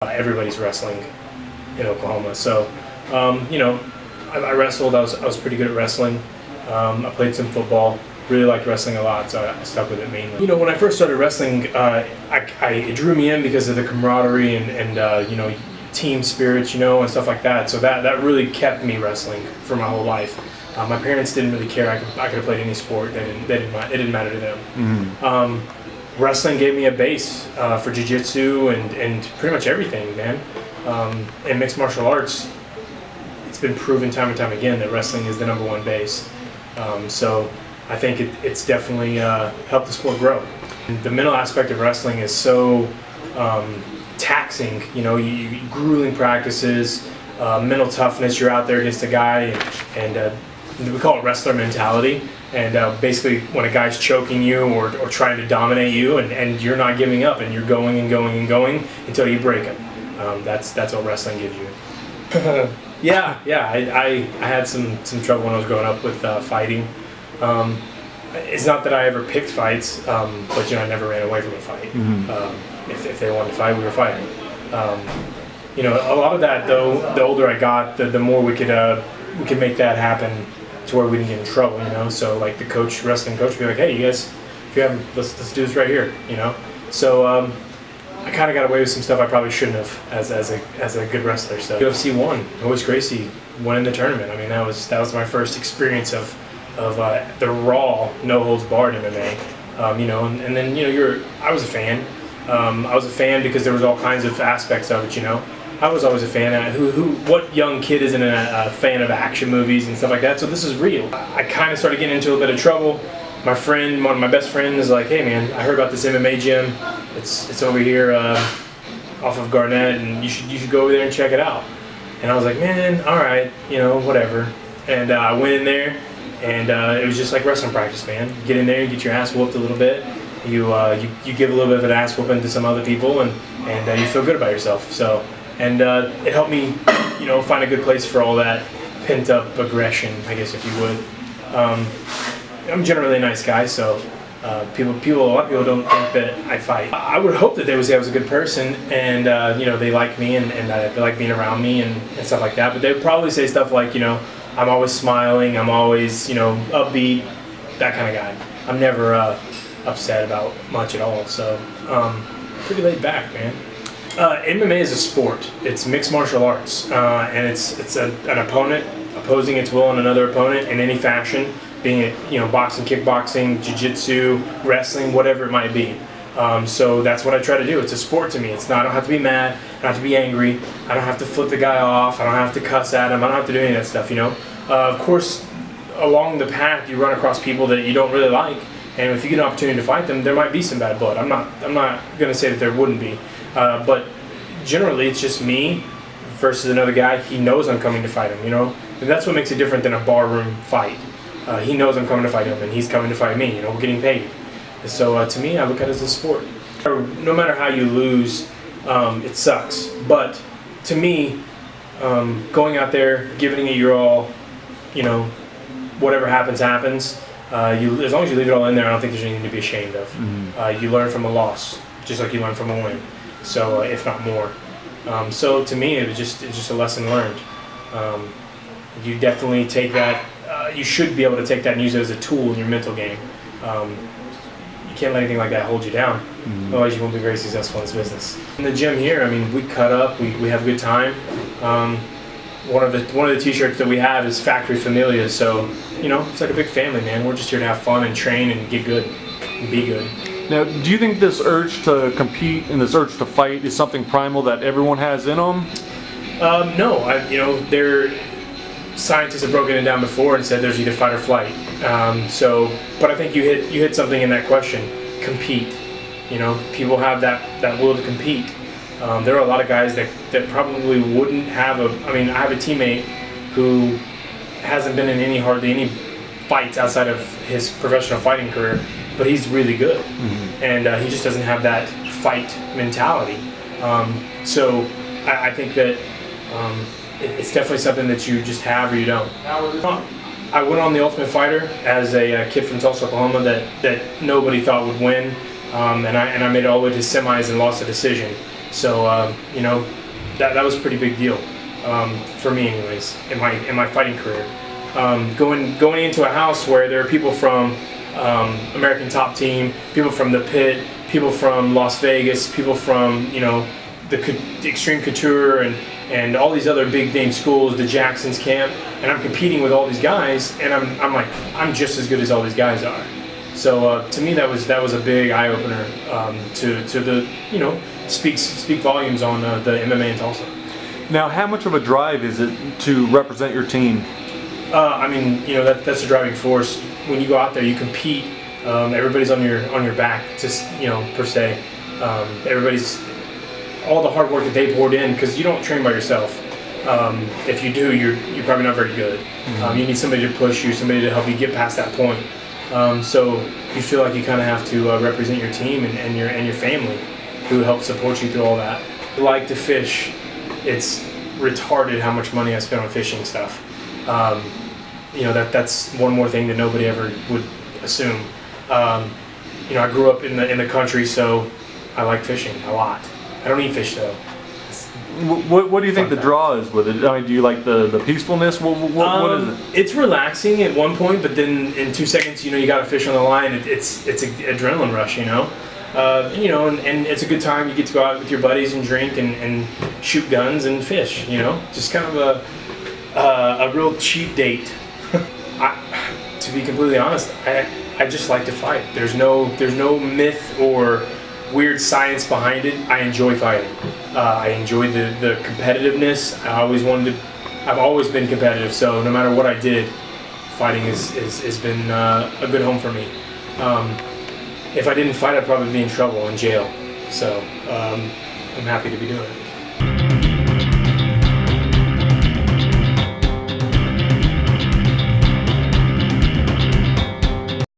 Everybody's wrestling in Oklahoma. So, I wrestled. I was pretty good at wrestling. I played some football. Really liked wrestling a lot, so I stuck with it mainly. When I first started wrestling, it drew me in because of the camaraderie and team spirits, and stuff like that. So that really kept me wrestling for my whole life. My parents didn't really care. I could have played any sport. It didn't matter to them. Mm-hmm. Wrestling gave me a base for jiu-jitsu and pretty much everything, man. In mixed martial arts, it's been proven time and time again that wrestling is the #1 base. So I think it's definitely helped the sport grow. The mental aspect of wrestling is so taxing. You grueling practices, mental toughness. You're out there against a guy, and we call it wrestler mentality. And basically, when a guy's choking you or trying to dominate you, and you're not giving up, and you're going and going and going until you break him. That's what wrestling gives you. Yeah. I had some trouble when I was growing up with fighting. It's not that I ever picked fights, but I never ran away from a fight. Mm-hmm. If they wanted to fight, we were fighting. A lot of that, though, the older I got, the more we could make that happen to where we didn't get in trouble. So like the wrestling coach, would be like, hey, you guys, if you haven't, let's do this right here. So I kind of got away with some stuff I probably shouldn't have as a good wrestler. So UFC 1, Royce Gracie winning the tournament. I mean, that was my first experience of the raw, no holds barred MMA. And then I was a fan. I was a fan because there was all kinds of aspects of it. I was always a fan. What young kid isn't a fan of action movies and stuff like that? So this is real. I kind of started getting into a little bit of trouble. My friend, one of my best friends, is like, "Hey man, I heard about this MMA gym. It's over here off of Garnett, and you should go over there and check it out." And I was like, "Man, all right, whatever." And I went in there, and it was just like wrestling practice, man. Get in there, you get your ass whooped a little bit. You give a little bit of an ass whooping to some other people, and you feel good about yourself. So. And it helped me, find a good place for all that pent-up aggression, I guess, if you would. I'm generally a nice guy, so a lot of people don't think that I fight. I would hope that they would say I was a good person, and they like me, and they like being around me and stuff like that. But they would probably say stuff like, I'm always smiling, I'm always, upbeat, that kind of guy. I'm never upset about much at all, so pretty laid back, man. MMA is a sport. It's mixed martial arts, and it's an opponent opposing its will on another opponent in any fashion, being it boxing, kickboxing, jiu-jitsu, wrestling, whatever it might be. So that's what I try to do. It's a sport to me. I don't have to be mad. I don't have to be angry. I don't have to flip the guy off. I don't have to cuss at him. I don't have to do any of that stuff. Of course, along the path you run across people that you don't really like, and if you get an opportunity to fight them, there might be some bad blood. I'm not going to say that there wouldn't be. But generally, it's just me versus another guy. He knows I'm coming to fight him, And that's what makes it different than a barroom fight. He knows I'm coming to fight him, and he's coming to fight me. We're getting paid. So to me, I look at it as a sport. No matter how you lose, it sucks. But to me, going out there, giving it your all, whatever happens, happens. As long as you leave it all in there, I don't think there's anything to be ashamed of. Mm-hmm. You learn from a loss, just like you learn from a win. So, if not more. So to me, it's just a lesson learned. You definitely take that. You should be able to take that and use it as a tool in your mental game. You can't let anything like that hold you down. Mm-hmm. Otherwise, you won't be very successful in this business. In the gym here, we cut up. We have a good time. One of the T-shirts that we have is Factory Familia. So it's like a big family, man. We're just here to have fun and train and get good and be good. Now, do you think this urge to compete and this urge to fight is something primal that everyone has in them? No, scientists have broken it down before and said there's either fight or flight. But I think you hit something in that question. Compete. People have that will to compete. There are a lot of guys that probably wouldn't have I have a teammate who hasn't been in hardly any fights outside of his professional fighting career, but he's really good. Mm-hmm. And he just doesn't have that fight mentality. So I think that it's definitely something that you just have or you don't. I went on The Ultimate Fighter as a kid from Tulsa, Oklahoma that nobody thought would win, and I made it all the way to semis and lost a decision. So you know, that was a pretty big deal for me, anyways, in my fighting career. Going into a house where there are people from American Top Team, people from the Pit, people from Las Vegas, people from, you know, the Extreme Couture and all these other big name schools, the Jackson's camp, and I'm competing with all these guys, and I'm like, I'm just as good as all these guys are. So to me, that was a big eye opener to the, you know, speak volumes on the MMA in Tulsa. Now, how much of a drive is it to represent your team? I mean, you know, that's a driving force. When you go out there, you compete. Everybody's on your back, just, you know, per se. Everybody's all the hard work that they poured in, because you don't train by yourself. If you do, you're probably not very good. You need somebody to push you, somebody to help you get past that point. So you feel like you kind of have to represent your team and your family, who help support you through all that. I like to fish. It's retarded how much money I spend on fishing stuff. You know, that's one more thing that nobody ever would assume. You know, I grew up in the country, so I like fishing a lot. I don't eat fish though. What do you think the draw is with it? I mean, do you like the peacefulness? What is it? It's relaxing at one point, but then in 2 seconds, you know, you got a fish on the line. It's an adrenaline rush, you know. You know, and it's a good time. You get to go out with your buddies and drink and shoot guns and fish. You know, just kind of a real cheap date. To be completely honest, I just like to fight. There's no myth or weird science behind it. I enjoy fighting. I enjoy the competitiveness. I've always been competitive. So no matter what I did, fighting has been a good home for me. If I didn't fight, I'd probably be in trouble, in jail. So I'm happy to be doing it.